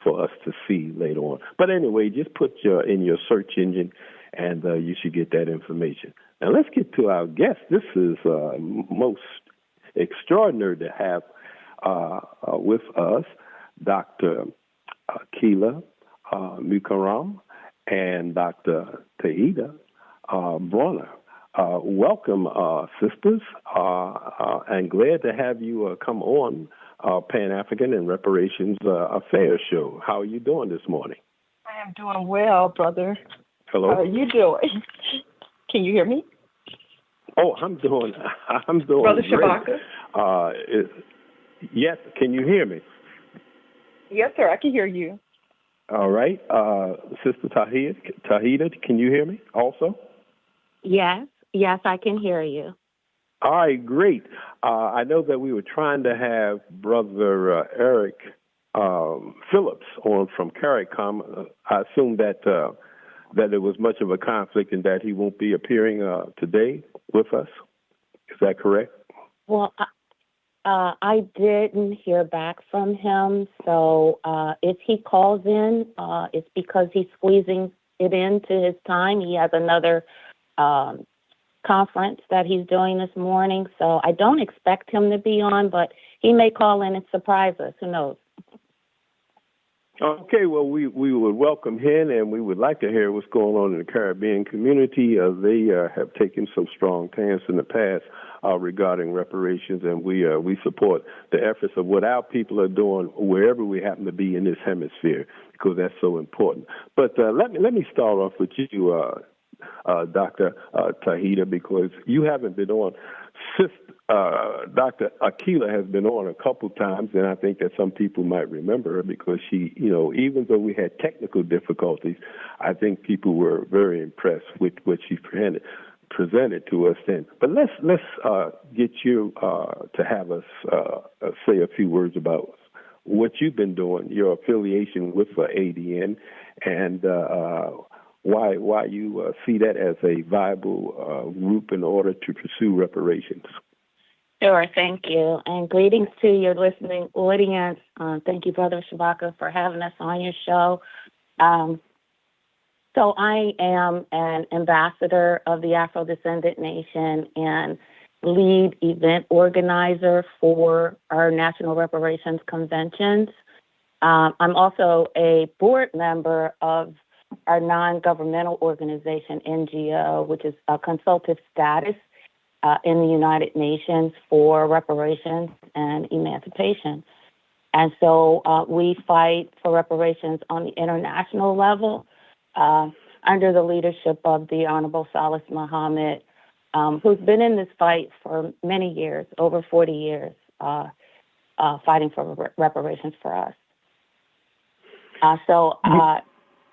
for us to see later on. But anyway, just put in your search engine, and you should get that information. Now let's get to our guest. This is most extraordinary to have with us Dr. Akilah Mukarram and Dr. Tauheedah Bronner. Welcome, sisters, and glad to have you come on Pan-African and Reparations Affairs show. How are you doing this morning? I am doing well, brother. Hello. How are you doing? Can you hear me? Oh, I'm doing Brother great. Shabaka? Yes, can you hear me? Yes, sir, I can hear you. All right. Sister Tauheedah, can you hear me also? Yes, I can hear you. All right, great. I know that we were trying to have Brother Eric Phillips on from Caricom. I assume that there was much of a conflict and that he won't be appearing today with us. Is that correct? Well, I didn't hear back from him, so if he calls in, it's because he's squeezing it into his time. He has another conference that he's doing this morning, so I don't expect him to be on, but he may call in and surprise us. Who knows? Okay, well, we would welcome him, and we would like to hear what's going on in the Caribbean community. They have taken some strong stance in the past regarding reparations, and we support the efforts of what our people are doing wherever we happen to be in this hemisphere, because that's so important. But let me start off with you, Dr. Tauheedah, because you haven't been on. Dr. Akilah has been on a couple times, and I think that some people might remember her because she, even though we had technical difficulties, I think people were very impressed with what she presented to us then. But let's get you to have us say a few words about what you've been doing, your affiliation with ADN, and why you see that as a viable group in order to pursue reparations. Sure, thank you. And greetings to your listening audience. Thank you, Brother Shabaka, for having us on your show. So I am an ambassador of the Afrodescendant Nation and lead event organizer for our National Reparations Conventions. I'm also a board member of our non-governmental organization, NGO, which is a consultative status in the United Nations for reparations and emancipation. And so we fight for reparations on the international level under the leadership of the Honorable Salis Muhammad, who's been in this fight for many years, over 40 years, fighting for reparations for us.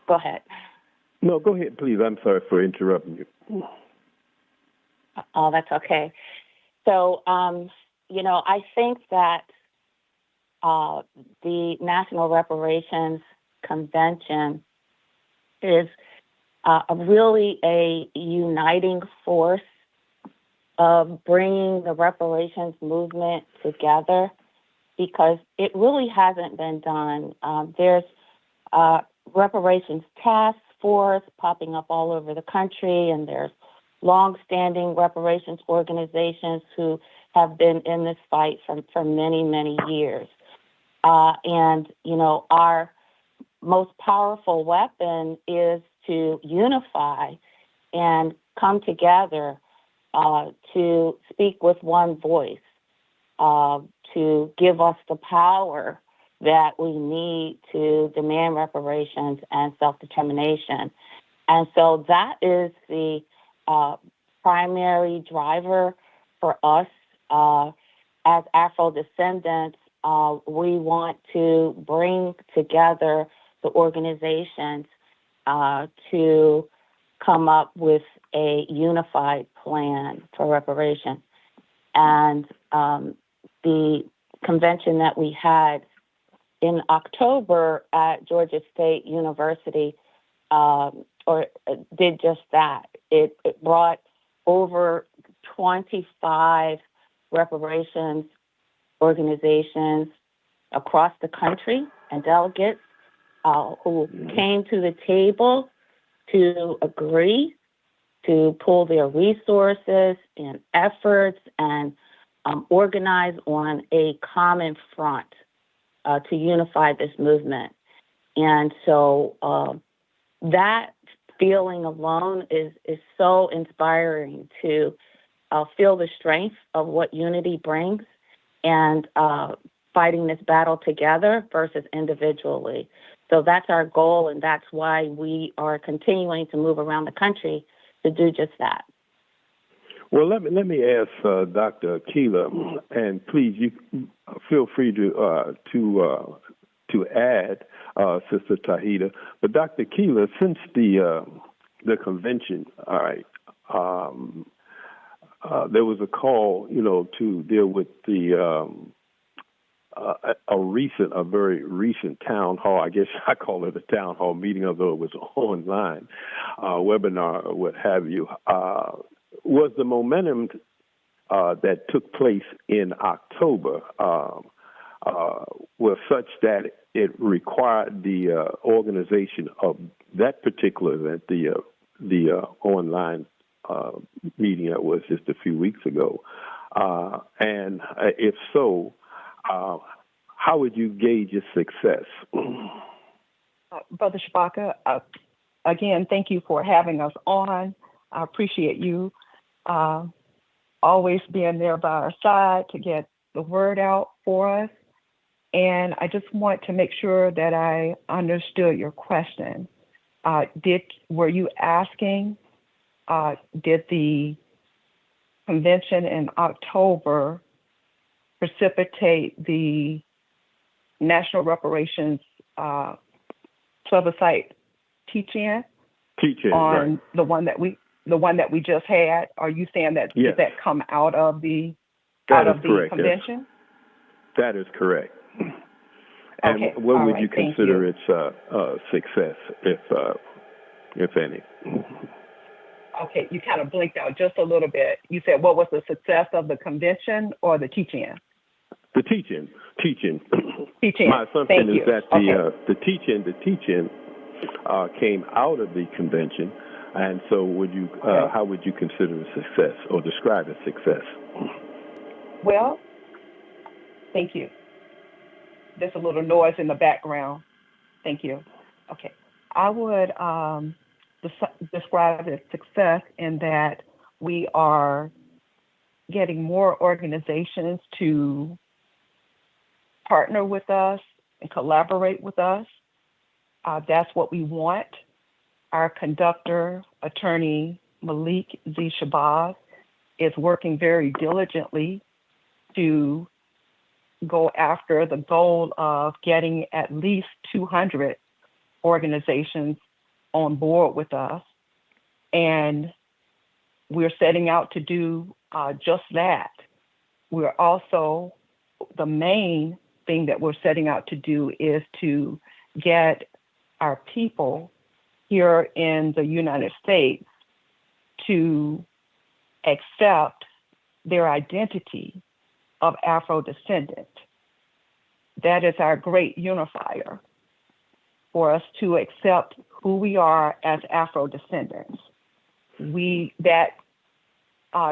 Go ahead. No, go ahead, please. I'm sorry for interrupting you. Oh, that's okay. So, I think that the National Reparations Convention is really a uniting force of bringing the reparations movement together, because it really hasn't been done. There's reparations task force popping up all over the country, and there's long-standing reparations organizations who have been in this fight for many, many years. Our most powerful weapon is to unify and come together to speak with one voice, to give us the power that we need to demand reparations and self-determination. And so that is the primary driver for us as Afro-descendants. We want to bring together the organizations to come up with a unified plan for reparations. And the convention that we had in October at Georgia State University did just that. It brought over 25 reparations organizations across the country and delegates who came to the table to agree to pull their resources and efforts and organize on a common front to unify this movement. And so that feeling alone is so inspiring to feel the strength of what unity brings and fighting this battle together versus individually. So that's our goal, and that's why we are continuing to move around the country to do just that. Well, let me ask Dr. Akilah, and please, you feel free to add, Sister Tauheedah. But Dr. Akilah, since the convention, all right, there was a call, to deal with the a very recent town hall. I guess I call it a town hall meeting, although it was online webinar or what have you. Was the momentum that took place in October was such that it required the organization of that particular event, the online meeting that was just a few weeks ago? And if so, how would you gauge its success? Brother Shabaka, again, thank you for having us on. I appreciate you always being there by our side to get the word out for us. And I just want to make sure that I understood your question. Were you asking, did the convention in October precipitate the National Reparations plebiscite teach-in on right. the one that we just had? Are you saying that yes. Did that come out of the correct. convention? That is correct. And okay. what All would right. you consider its success, if any? Okay, you kind of blinked out just a little bit. You said, what was the success of the convention or the teach-in? The teach-in. Teach-in. My assumption is that the teach-in came out of the convention, and so how would you consider a success or describe a success? Well, thank you. There's a little noise in the background. Thank you. Okay, I would describe it as success in that we are getting more organizations to partner with us and collaborate with us. That's what we want. Our conductor, attorney Malik Z. Shabazz, is working very diligently to go after the goal of getting at least 200 organizations on board with us. And we're setting out to do just that. We're also, the main thing that we're setting out to do is to get our people here in the United States to accept their identity of Afro-descendant. That is our great unifier, for us to accept who we are as Afro-descendants. That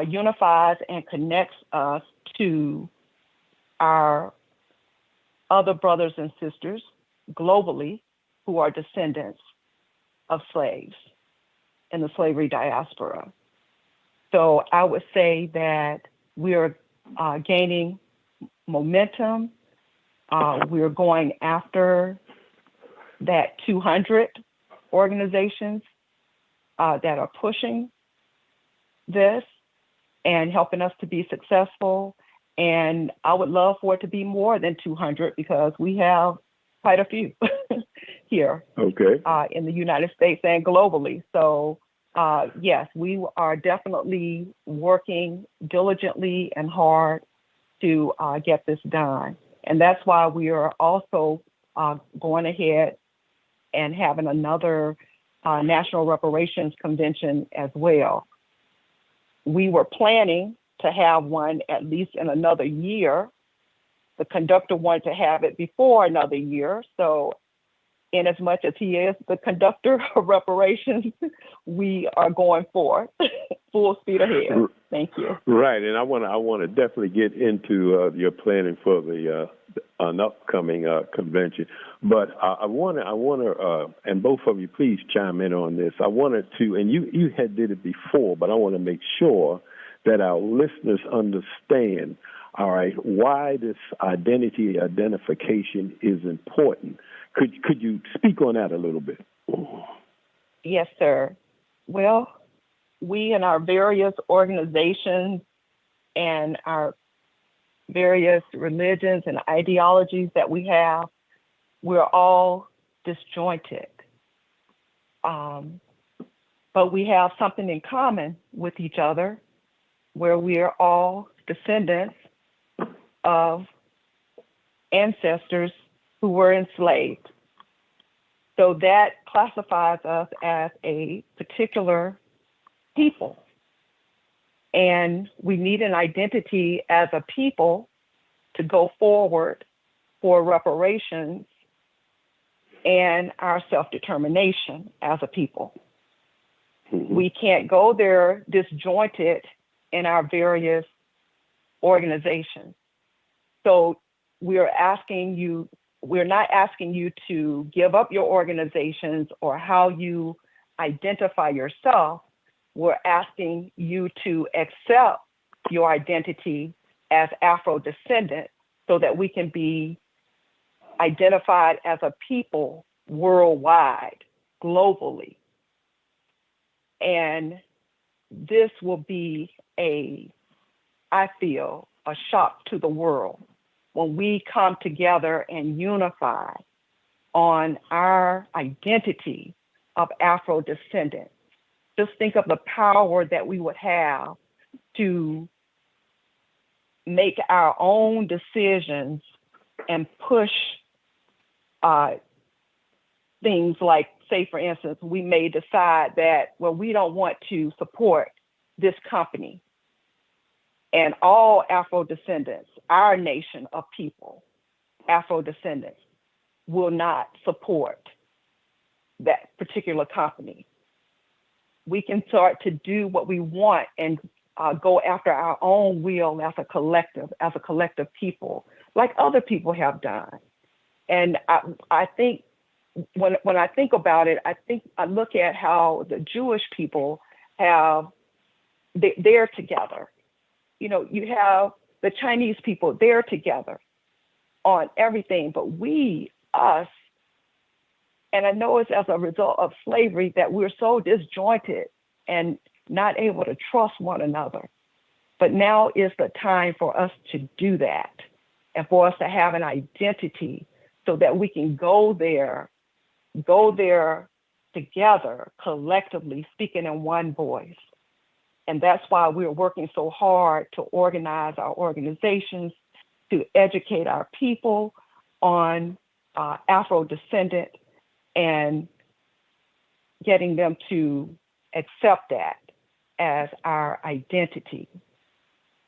unifies and connects us to our other brothers and sisters globally who are descendants of slaves in the slavery diaspora. So I would say that we're gaining momentum. We're going after that 200 organizations that are pushing this and helping us to be successful. And I would love for it to be more than 200 because we have quite a few here in the United States and globally. So yes, we are definitely working diligently and hard to get this done. And that's why we are also going ahead and having another National Reparations Convention as well. We were planning to have one at least in another year. The conductor wanted to have it before another year. So in as much as he is the conductor of reparations, we are going forward, full speed ahead. Thank you. Right, and I want to definitely get into your planning for the an upcoming convention. But I want to, and both of you, please chime in on this. I wanted to, and you had did it before, but I want to make sure that our listeners understand, all right, why this identification is important. Could you speak on that a little bit? Yes, sir. Well, we in our various organizations and our various religions and ideologies that we have, we're all disjointed. But we have something in common with each other, where we are all descendants of ancestors who were enslaved. So that classifies us as a particular people. And we need an identity as a people to go forward for reparations and our self-determination as a people. Mm-hmm. We can't go there disjointed in our various organizations. So we're not asking you to give up your organizations or how you identify yourself. We're asking you to accept your identity as Afro-descendant so that we can be identified as a people worldwide, globally. And this will be I feel, a shock to the world when we come together and unify on our identity of Afro-descendant. Just think of the power that we would have to make our own decisions and push things like, say, for instance, we may decide that, well, we don't want to support this company. And all Afro-descendants, our nation of people, Afro-descendants, will not support that particular company. We can start to do what we want and go after our own will as a collective people, like other people have done. And I think when I think about it, I look at how the Jewish people they're together. You know, you have the Chinese people, they're together on everything, but us, and I know it's as a result of slavery that we're so disjointed and not able to trust one another. But now is the time for us to do that and for us to have an identity so that we can go there together, collectively, speaking in one voice. And that's why we're working so hard to organize our organizations, to educate our people on Afro-descendant and getting them to accept that as our identity.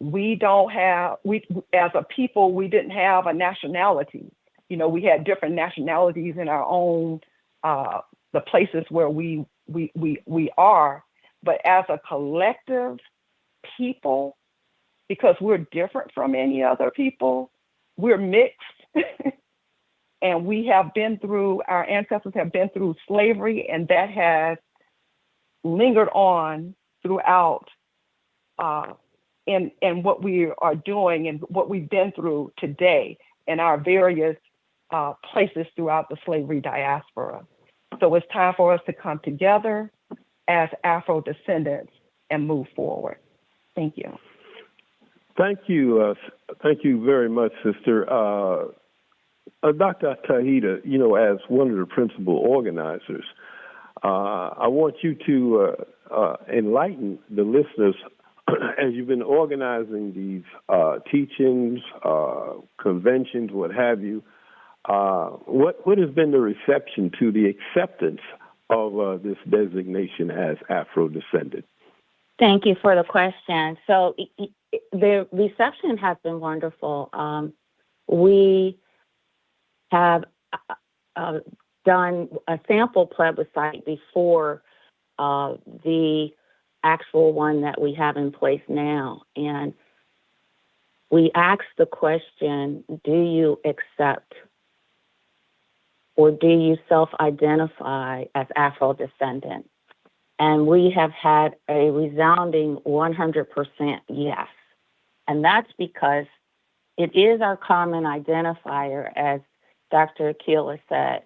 As a people, we didn't have a nationality. You know, we had different nationalities in our own, the places where we are. But as a collective people, because we're different from any other people, we're mixed. And our ancestors have been through slavery, and that has lingered on throughout in what we are doing and what we've been through today in our various places throughout the slavery diaspora. So it's time for us to come together as Afro-descendants and move forward. Thank you. Thank you. Thank you very much, Sister. Dr. Tauheedah, you know, as one of the principal organizers, I want you to enlighten the listeners as you've been organizing these teachings, conventions, what have you. What has been the reception to the acceptance of this designation as Afro-descendant? Thank you for the question. So the reception has been wonderful. We have done a sample plebiscite before the actual one that we have in place now. And we asked the question, do you accept or do you self-identify as Afro-descendant? And we have had a resounding 100% yes. And that's because it is our common identifier, as Dr. Akilah said,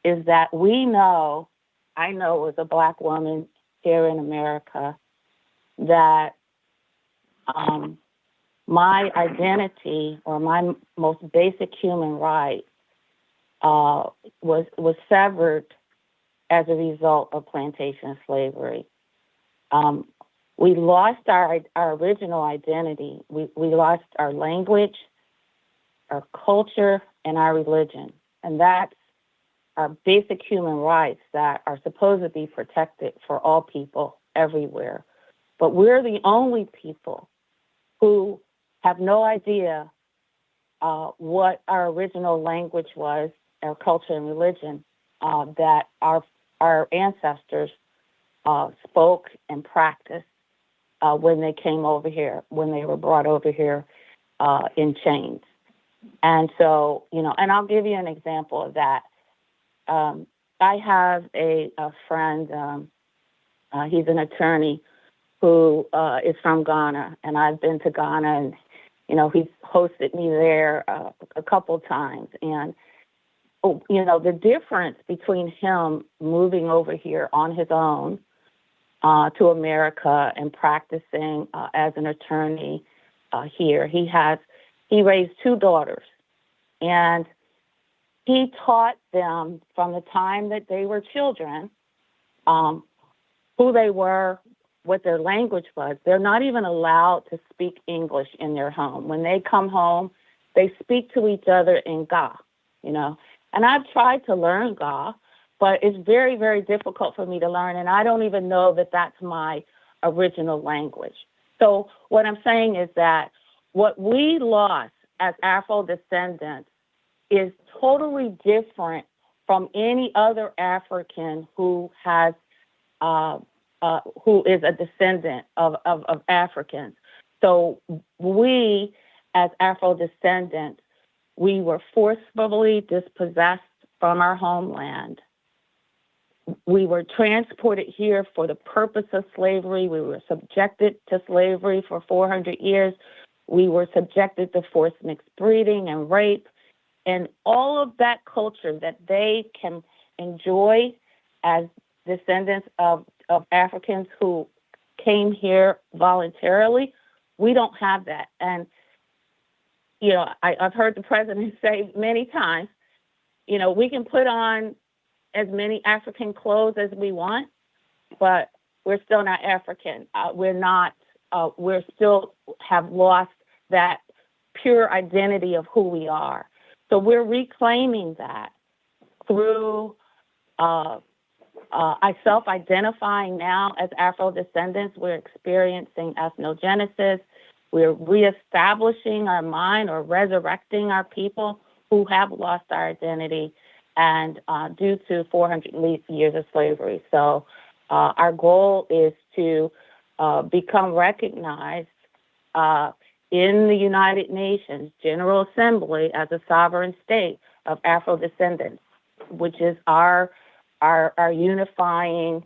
is that I know as a Black woman here in America, that my identity or my most basic human right was severed as a result of plantation slavery. We lost our original identity. We lost our language, our culture, and our religion. And that's our basic human rights that are supposed to be protected for all people everywhere. But we're the only people who have no idea what our original language was, our culture and religion, that our ancestors spoke and practiced when they came over here, when they were brought over here in chains. And so, and I'll give you an example of that. I have a friend, he's an attorney who is from Ghana, and I've been to Ghana, and, he's hosted me there a couple times. And, the difference between him moving over here on his own to America and practicing as an attorney here, he raised two daughters, and he taught them from the time that they were children who they were, what their language was. They're not even allowed to speak English in their home. When they come home, they speak to each other in Ga, And I've tried to learn Ga, but it's very, very difficult for me to learn, and I don't even know that that's my original language. So what I'm saying is that what we lost as Afro-descendants is totally different from any other African who is a descendant of Africans. So we, as Afro-descendants, we were forcibly dispossessed from our homeland. We were transported here for the purpose of slavery. We were subjected to slavery for 400 years. We were subjected to forced mixed breeding and rape. And all of that culture that they can enjoy as descendants of Africans who came here voluntarily, we don't have that. And, I've heard the president say many times, we can put on as many African clothes as we want, but we're still not African. We're still have lost that pure identity of who we are. So we're reclaiming that through self-identifying now as Afro-descendants. We're experiencing ethnogenesis. We're reestablishing our mind or resurrecting our people who have lost our identity and due to 400 years of slavery. So our goal is to become recognized in the United Nations General Assembly as a sovereign state of Afro-descendants, which is our unifying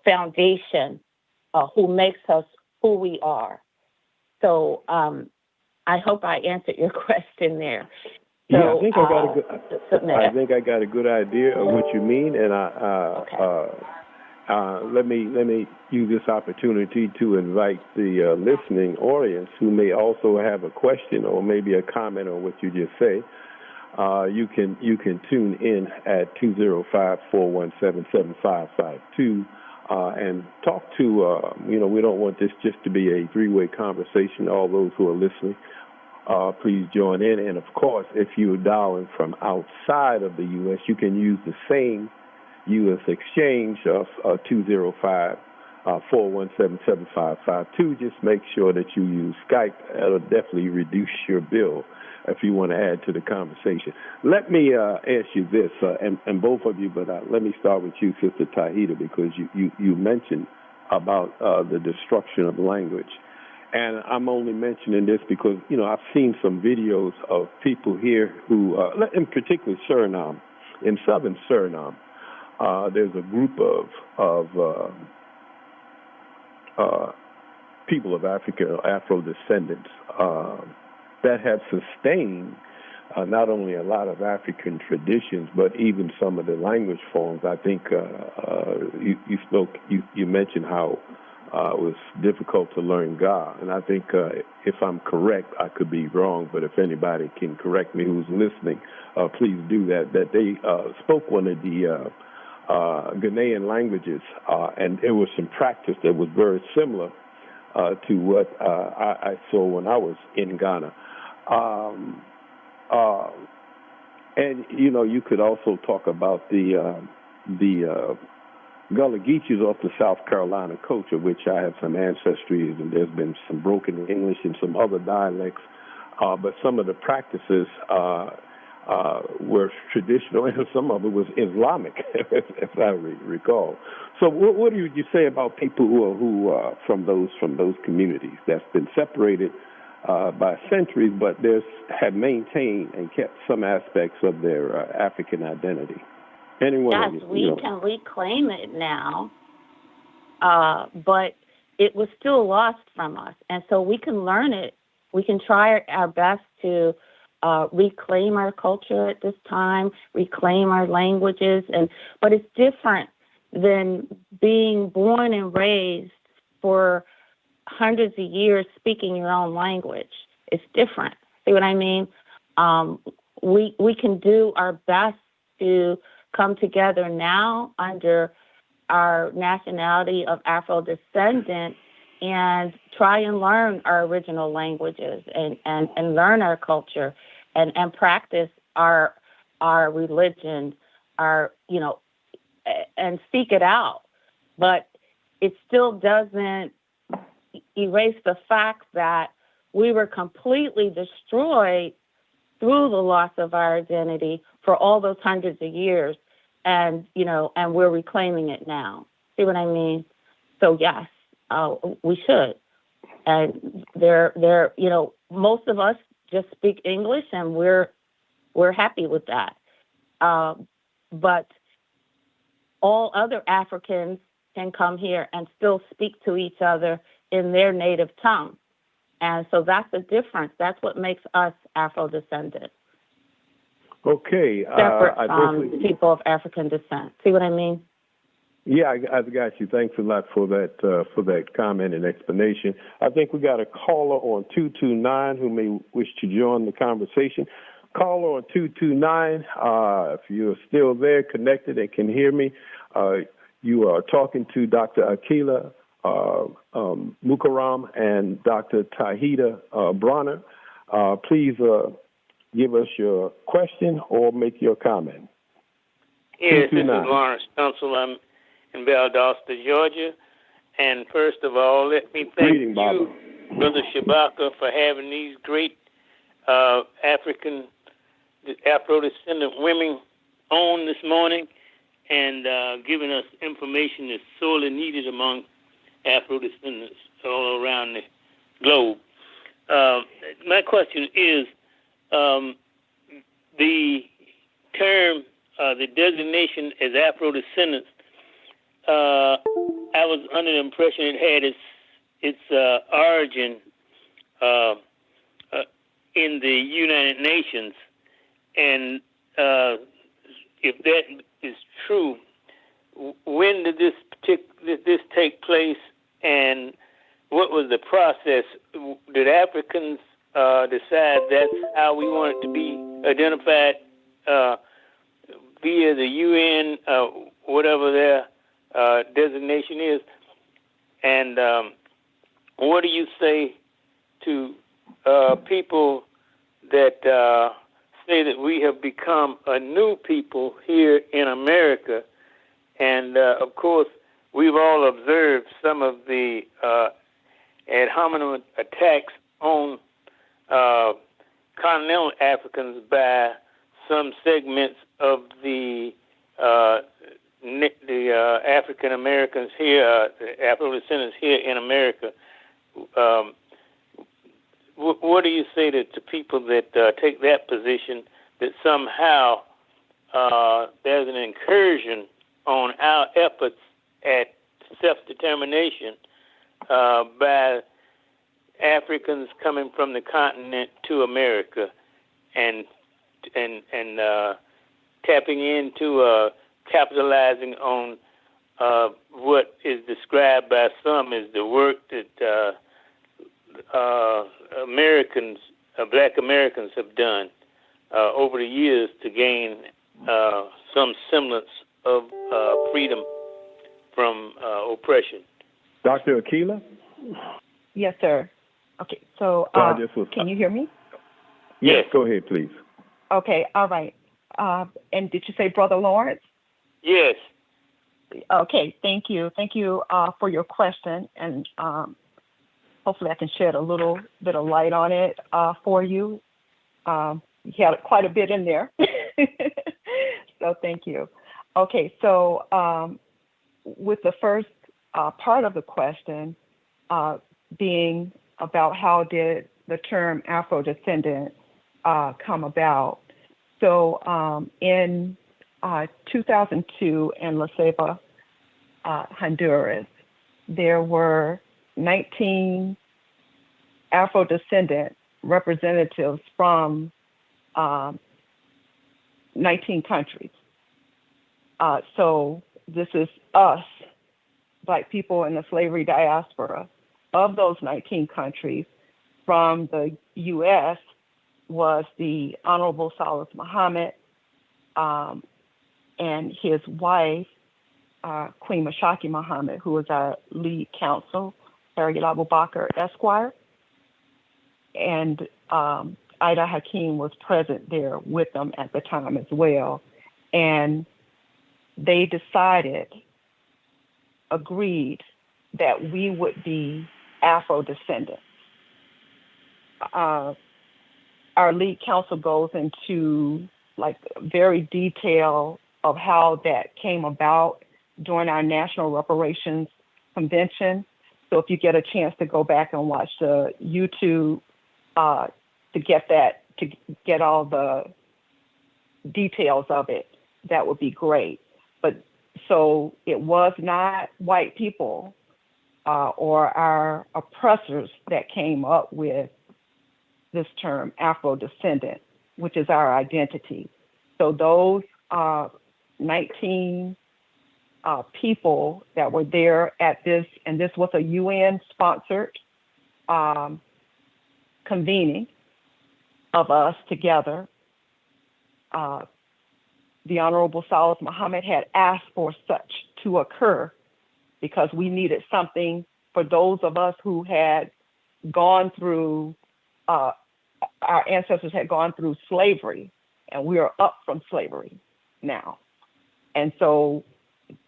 foundation, who makes us who we are. So I hope I answered your question there. So, yeah, I think I got a good idea of what you mean, and let me use this opportunity to invite the listening audience who may also have a question or maybe a comment on what you just say. You can tune in at 205-417-7552 and talk to. We don't want this just to be a three-way conversation. All those who are listening, please join in. And of course, if you're dialing from outside of the U.S., you can use the same U.S. exchange of 205-417-7552. Just make sure that you use Skype. That'll definitely reduce your bill if you want to add to the conversation. Let me ask you this, and both of you, but let me start with you, Sister Tauheedah, because you mentioned about the destruction of language. And I'm only mentioning this because, I've seen some videos of people here who, in particular Suriname, in southern Suriname, there's a group of people of Africa, Afro-descendants, that have sustained not only a lot of African traditions, but even some of the language forms. I think you mentioned how it was difficult to learn Ga, and I think if I'm correct, I could be wrong, but if anybody can correct me who's listening, please do that. That they spoke one of the Ghanaian languages, and there was some practice that was very similar to what I saw when I was in Ghana. And you could also talk about the Gullah Geechees off the South Carolina culture, which I have some ancestry, and there's been some broken English and some other dialects, but some of the practices were traditional, and some of it was Islamic, if I recall. So, what do you say about people who are from those communities that's been separated by centuries, but have maintained and kept some aspects of their African identity? Anyone? Yes, we can reclaim it now, but it was still lost from us, and so we can learn it. We can try our best to reclaim our culture at this time, reclaim our languages, but it's different than being born and raised for hundreds of years speaking your own language. It's different. See what I mean? We can do our best to come together now under our nationality of Afro-descendant and try and learn our original languages and learn our culture and practice our religion, and seek it out. But it still doesn't erase the fact that we were completely destroyed through the loss of our identity for all those hundreds of years, and we're reclaiming it now. See what I mean? So yes, we should. And they're most of us just speak English, and we're happy with that. But all other Africans can come here and still speak to each other in their native tongue. And so that's the difference. That's what makes us Afro-descendant. Okay. Separate from people of African descent. See what I mean? Yeah, I've got you. Thanks a lot for that comment and explanation. I think we got a caller on 229 who may wish to join the conversation. Caller on 229, if you're still there, connected and can hear me, you are talking to Dr. Akilah Mukarram and Dr. Tauheedah Bronner. Please give us your question or make your comment. Yes, this is Lawrence Tunsil. I'm in Valdosta, Georgia. And first of all, let me thank you, Brother Shabaka, for having these great Afro-descendant women on this morning and giving us information that's sorely needed among Afro-descendants all around the globe. My question is, the term, the designation as Afro-descendants, I was under the impression it had its origin in the United Nations, and if that is true, when did this take place, and what was the process? Did Africans decide that's how we want it to be identified via the UN, whatever their designation is? And what do you say to people that say that we have become a new people here in America? And, of course, we've all observed some of the ad hominem attacks on continental Africans by some segments of the African Americans here, the Afro-descendants here in America. What do you say to people that take that position, that somehow there's an incursion on our efforts at self-determination by Africans coming from the continent to America and tapping into capitalizing on what is described by some as the work that Americans, Black Americans, have done over the years to gain some semblance of freedom from oppression. Dr. Akilah? Yes, sir. Okay, so can you hear me? Yes, go ahead, please. Okay, all right. And did you say Brother Lawrence? Yes. Okay, thank you. Thank you for your question, and hopefully I can shed a little bit of light on it for you. You had quite a bit in there, so thank you. Okay, so with the first part of the question being about how did the term Afro-descendant come about. So in 2002 in La Ceiba, Honduras, there were 19 Afro-descendant representatives from 19 countries. So this is us, Black people in the slavery diaspora. Of those 19 countries, from the U.S. was the Honorable Salas Muhammad and his wife, Queen Mashaki Muhammad, who was our lead counsel, Akilah Mukarram, Esquire. And Ida Hakeem was present there with them at the time as well. And they agreed that we would be Afro-descendants. Our lead counsel goes into like very detail of how that came about during our National Reparations Convention. So if you get a chance to go back and watch the YouTube to get all the details of it, that would be great. But so it was not white people or our oppressors that came up with this term Afro-descendant, which is our identity. So those 19 people that were there at this, and this was a UN-sponsored convening of us together. The Honorable Salas Muhammad had asked for such to occur because we needed something for those of us who had gone through, our ancestors had gone through slavery, and we are up from slavery now. And so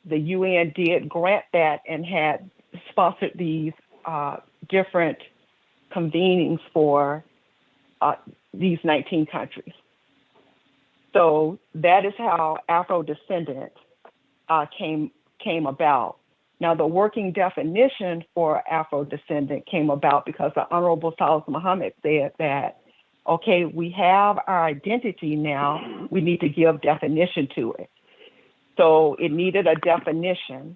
the UN did grant that and had sponsored these different convenings for these 19 countries. So that is how Afro-descendant came about. Now, the working definition for Afro-descendant came about because the Honorable Salas Muhammad said that, okay, we have our identity now, we need to give definition to it. So it needed a definition,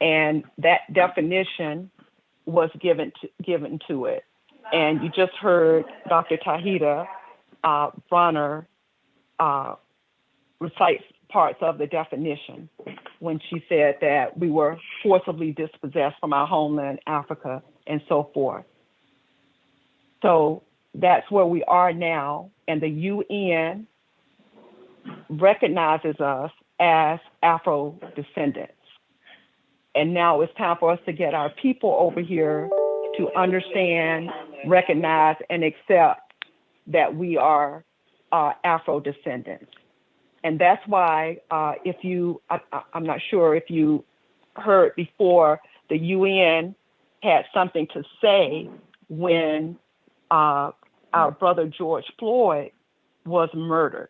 and that definition was given to it. And you just heard Dr. Tauheedah Bronner recite parts of the definition when she said that we were forcibly dispossessed from our homeland, Africa, and so forth. So that's where we are now, and the UN recognizes us as Afro-descendants. And now it's time for us to get our people over here to understand, recognize, and accept that we are Afro-descendants. And that's why I'm not sure if you heard before, the UN had something to say when our brother George Floyd was murdered.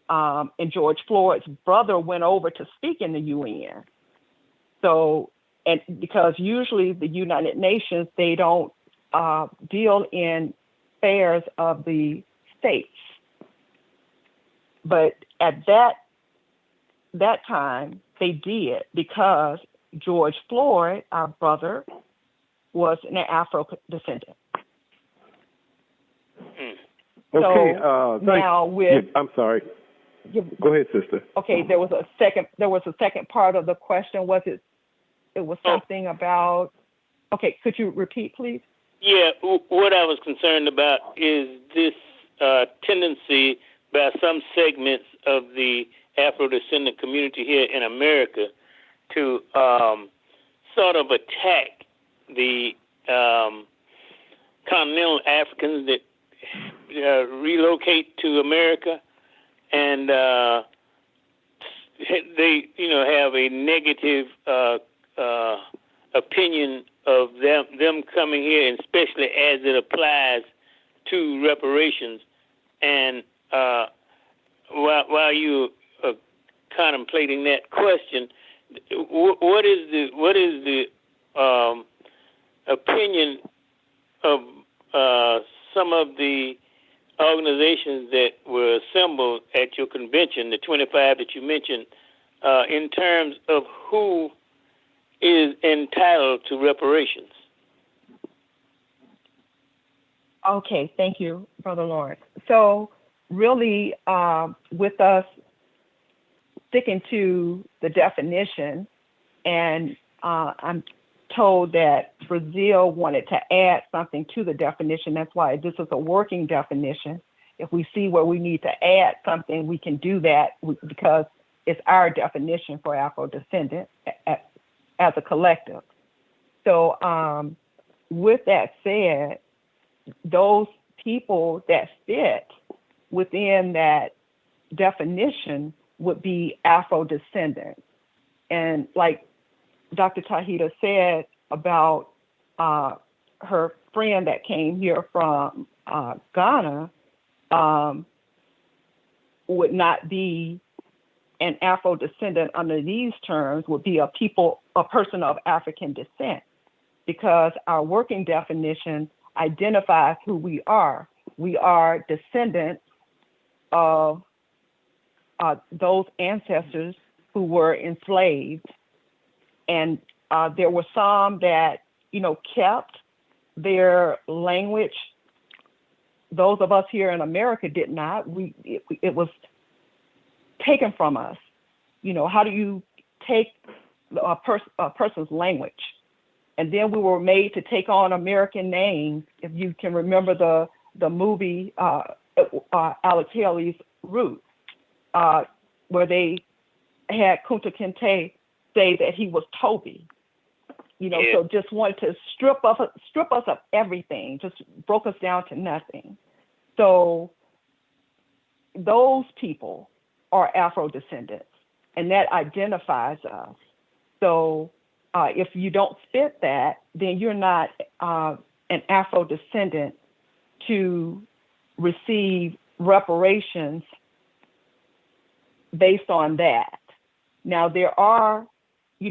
And George Floyd's brother went over to speak in the UN. So, and because usually the United Nations, they don't deal in affairs of the states. But at that time, they did, because George Floyd, our brother, was an Afro-descendant. Okay. So now with I'm sorry. Go ahead, sister. Okay, there was a second part of the question. Was it was something about? Okay, could you repeat, please? Yeah, what I was concerned about is this tendency by some segments of the Afro-descendant community here in America to sort of attack the continental Africans that relocate to America, and they, have a negative opinion of them coming here, and especially as it applies to reparations. And while you are contemplating that question, what is the opinion of some of the organizations that were assembled at your convention, the 25 that you mentioned, in terms of who is entitled to reparations? Okay, thank you, Brother Lawrence. So really, with us sticking to the definition, and I'm told that Brazil wanted to add something to the definition. That's why this is a working definition. If we see where we need to add something, we can do that because it's our definition for Afro-descendant as a collective. So with that said, those people that fit within that definition would be Afro-descendants. And like Dr. Tauheedah said about her friend that came here from Ghana, would not be an Afro-descendant under these terms, would be a person of African descent, because our working definition identifies who we are. We are descendants of those ancestors who were enslaved. And there were some that, kept their language. Those of us here in America did not. It was taken from us. How do you take a person's language? And then we were made to take on American names. If you can remember the movie Alex Haley's Roots, where they had Kunta Kinte say that he was Toby. So just wanted to strip us of everything, just broke us down to nothing. So those people are Afro-descendants, and that identifies us. So if you don't fit that, then you're not an Afro-descendant to receive reparations based on that. Now, there are,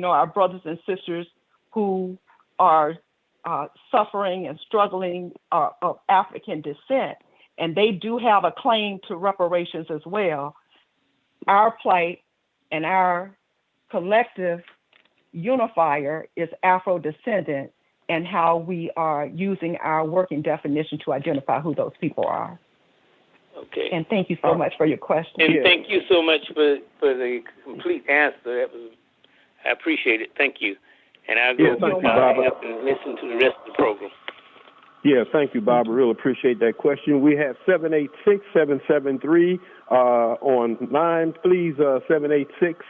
our brothers and sisters who are suffering and struggling of African descent, and they do have a claim to reparations as well. Our plight and our collective unifier is Afro-descendant, and how we are using our working definition to identify who those people are. Okay. And thank you so much for your question. And thank you so much for the complete answer. I appreciate it. Thank you. And I'll go up and listen to the rest of the program. Yeah, thank you, Barbara. Really appreciate that question. We have 786-773 online. Please, 786,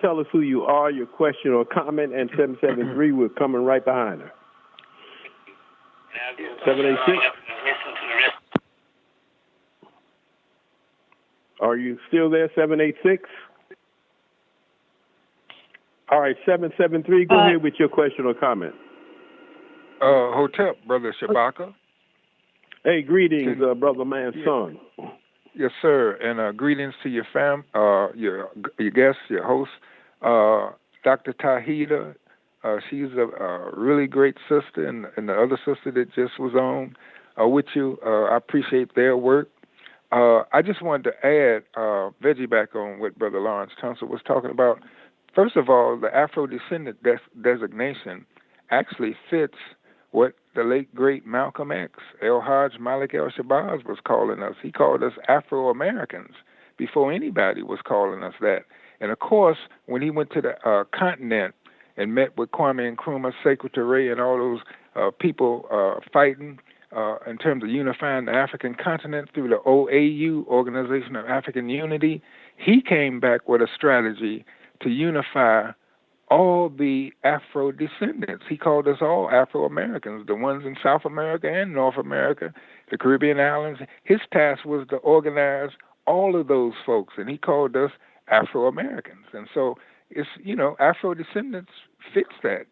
tell us who you are, your question or comment, and 773, we're coming right behind her. 786. Are you still there, 786? All right, 773, go ahead with your question or comment. Hotep, Brother Shabaka. Hey, greetings, Brother Manson. Yes, sir, and greetings to your your guest, your host, Dr. Tauheedah. She's a really great sister, and the other sister that just was on with you. I appreciate their work. I just wanted to add, veggie back on what Brother Lawrence Tunsil was talking about. First of all, the Afro-descendant designation actually fits what the late, great Malcolm X, El Hajj Malik El-Shabazz was calling us. He called us Afro-Americans before anybody was calling us that. And, of course, when he went to the continent and met with Kwame Nkrumah, Sekou Touré, and all those people fighting in terms of unifying the African continent through the OAU, Organization of African Unity, he came back with a strategy to unify all the Afro-descendants. He called us all Afro-Americans, the ones in South America and North America, the Caribbean islands. His task was to organize all of those folks, and he called us Afro-Americans. And so it's, Afro-descendants fits that,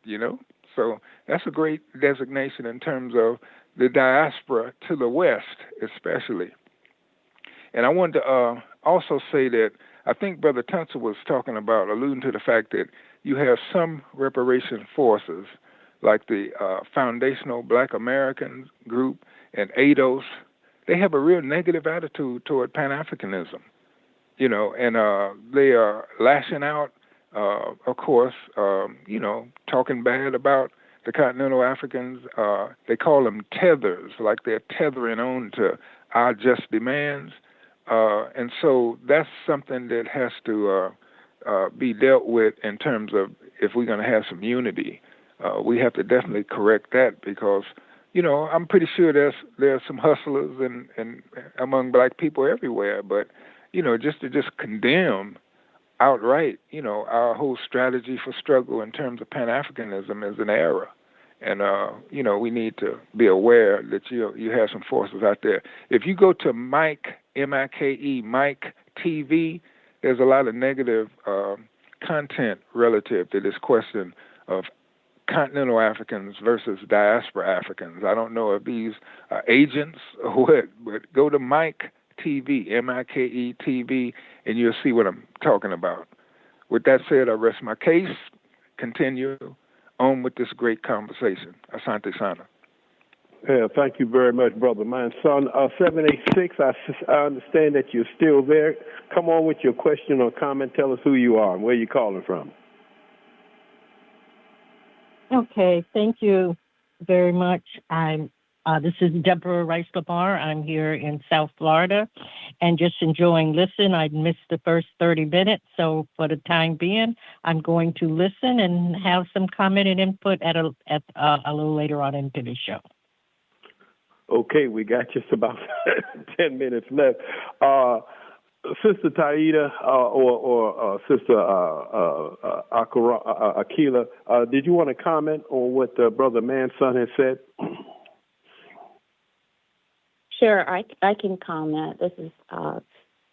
So that's a great designation in terms of the diaspora to the West, especially. And I wanted to also say that I think Brother Tunsil was alluding to the fact that you have some reparation forces, like the Foundational Black Americans Group and ADOS. They have a real negative attitude toward Pan-Africanism, and they are lashing out, of course, talking bad about the continental Africans. They call them tethers, like they're tethering on to our just demands. And so that's something that has to be dealt with in terms of if we're going to have some unity. We have to definitely correct that because, I'm pretty sure there's some hustlers and among black people everywhere. But, just to condemn outright, our whole strategy for struggle in terms of Pan-Africanism is an error. And, we need to be aware that you have some forces out there. If you go to Mike, M-I-K-E, Mike TV, there's a lot of negative content relative to this question of continental Africans versus diaspora Africans. I don't know if these are agents or what, but go to Mike TV, M-I-K-E TV, and you'll see what I'm talking about. With that said, I rest my case. Continue on with this great conversation. Asante Sana. Yeah, thank you very much, brother. My son, 786, I understand that you're still there. Come on with your question or comment. Tell us who you are and where you're calling from. Okay, thank you very much. This is Deborah Rice-Lamar. I'm here in South Florida and just enjoying listening. I missed the first 30 minutes, so for the time being, I'm going to listen and have some comment and input at a little later on into the show. Okay, we got just about 10 minutes left. Sister Tauheedah or Sister Akilah, did you want to comment on what Brother Manson has said? Sure, I can comment. This is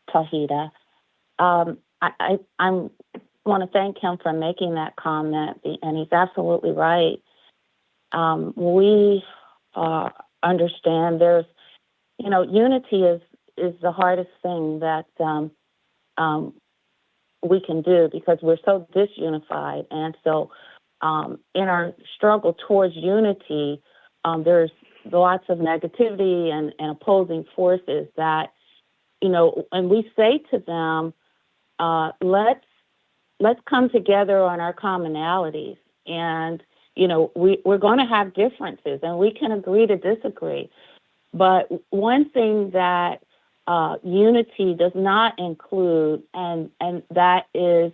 Tauheedah. I want to thank him for making that comment, and he's absolutely right. We understand there's, unity is the hardest thing that we can do because we're so disunified. And so in our struggle towards unity, there's lots of negativity and opposing forces that, and we say to them, let's come together on our commonalities. And, we're going to have differences and we can agree to disagree. But one thing that unity does not include, and that is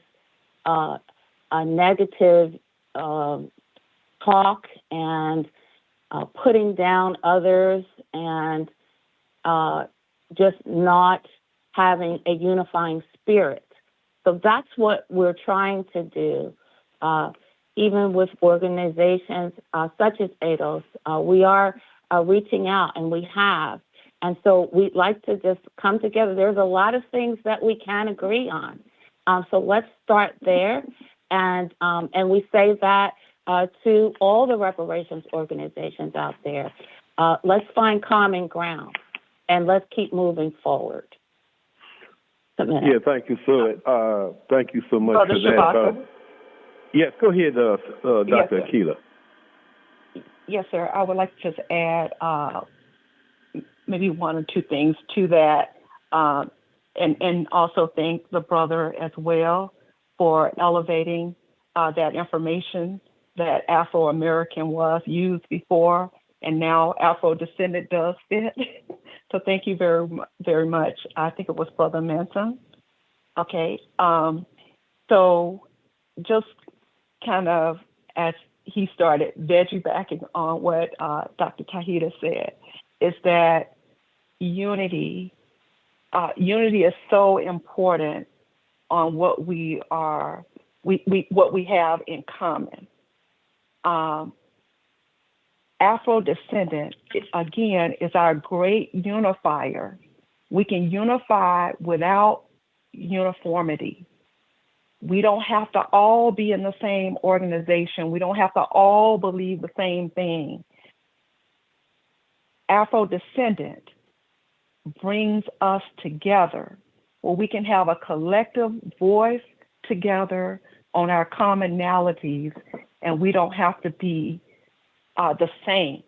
a negative talk and putting down others and just not having a unifying spirit. So that's what we're trying to do. Even with organizations such as ADOS, we are reaching out, and we have. And so we'd like to just come together. There's a lot of things that we can agree on. So let's start there. And we say that to all the reparations organizations out there. let's find common ground, and let's keep moving forward. Yeah, thank you so much Brother for that. Shabaka. Yes, go ahead, Dr. Yes, Akilah. Yes, sir. I would like to just add maybe one or two things to that, and also thank the brother as well for elevating that information that Afro-American was used before, and now Afro-descendant does fit. So thank you very, very much. I think it was Brother Manson. Okay. So just kind of as he started veggie backing on what Dr. Tauheedah said, is that unity is so important on what we have in common. Afro-descendant, again, is our great unifier. We can unify without uniformity. We don't have to all be in the same organization. We don't have to all believe the same thing. Afro-descendant brings us together where we can have a collective voice together on our commonalities, and we don't have to be the same.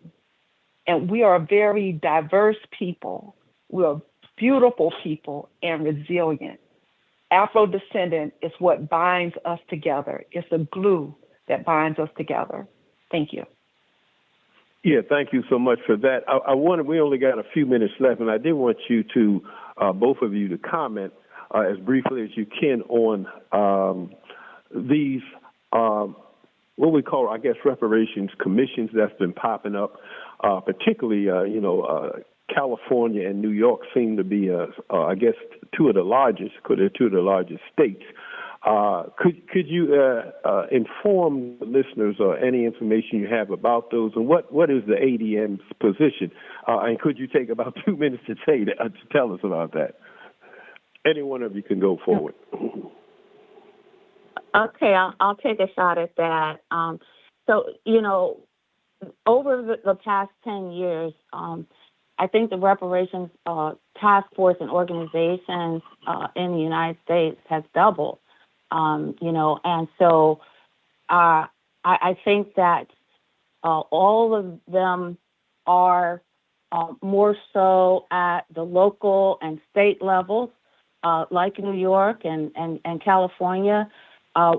And we are a very diverse people. We're beautiful people and resilient. Afro-descendant is what binds us together. It's the glue that binds us together. Thank you. Yeah, thank you so much for that. We only got a few minutes left, and I did want you to, both of you, to comment as briefly as you can on these, what we call, I guess, reparations commissions that's been popping up, particularly, California and New York seem to be, I guess, two of the largest states. Could you inform the listeners or any information you have about those, and what is the ADN's position? And could you take about 2 minutes to tell us about that? Any one of you can go forward. Okay, I'll take a shot at that. So, over the past 10 years, I think the reparations task force and organizations in the United States has doubled, and so I think that all of them are more so at the local and state levels, like New York and California,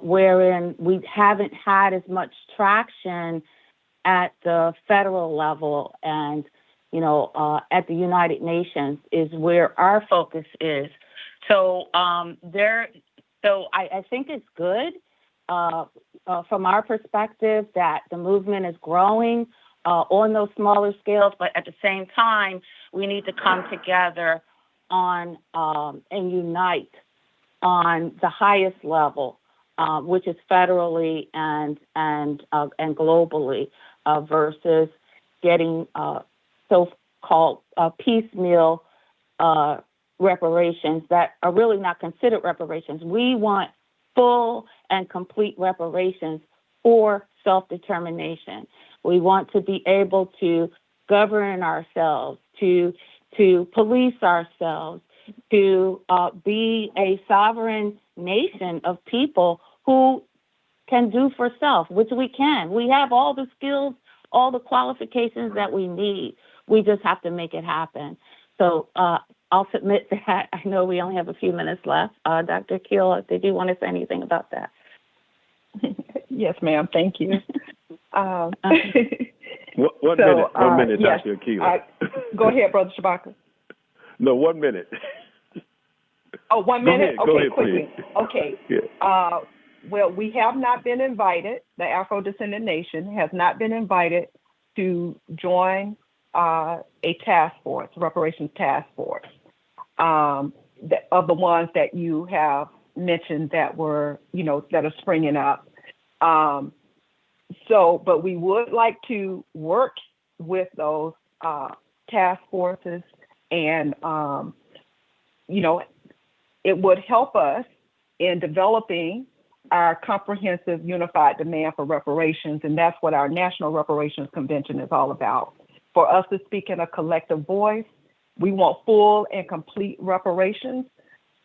wherein we haven't had as much traction at the federal level, and at the United Nations is where our focus is. So I think it's good from our perspective that the movement is growing on those smaller scales, but at the same time, we need to come together on and unite on the highest level, which is federally and globally, versus getting so-called piecemeal reparations that are really not considered reparations. We want full and complete reparations for self-determination. We want to be able to govern ourselves, to police ourselves, to be a sovereign nation of people who can do for self, which we can. We have all the skills, all the qualifications that we need. We just have to make it happen. So I'll submit that. I know we only have a few minutes left. Dr. Akilah, did you want to say anything about that? Yes, ma'am. Thank you. One minute, yes, Dr. Akilah. Go ahead, Brother Shabaka. No, 1 minute. Oh, 1 minute? Go ahead, quickly. please. Okay. Yeah. Well, we have not been invited. The Afrodescendant Nation has not been invited to join a task force, reparations task force, of the ones that you have mentioned that were, that are springing up. But we would like to work with those task forces, and, it would help us in developing our comprehensive unified demand for reparations, and that's what our National Reparations Convention is all about. for us to speak in a collective voice. We want full and complete reparations.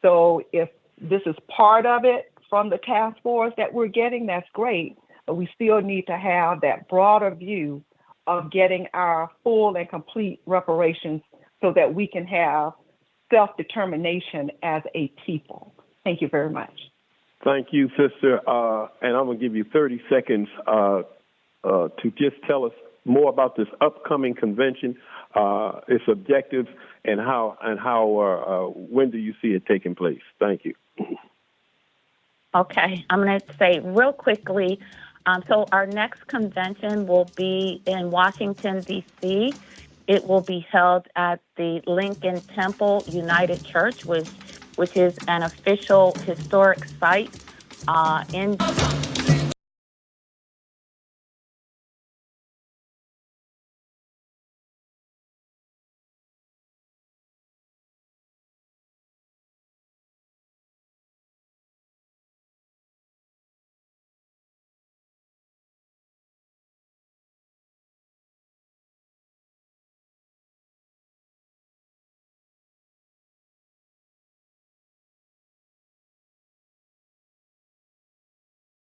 So if this is part of it from the task force that we're getting, that's great. But we still need to have that broader view of getting our full and complete reparations so that we can have self-determination as a people. Thank you very much. Thank you, sister. And I'm going to give you 30 seconds to just tell us more about this upcoming convention, its objectives, and when do you see it taking place? Thank you. Okay, I'm going to say real quickly, so our next convention will be in Washington, D.C. It will be held at the Lincoln Temple United Church, which is an official historic site in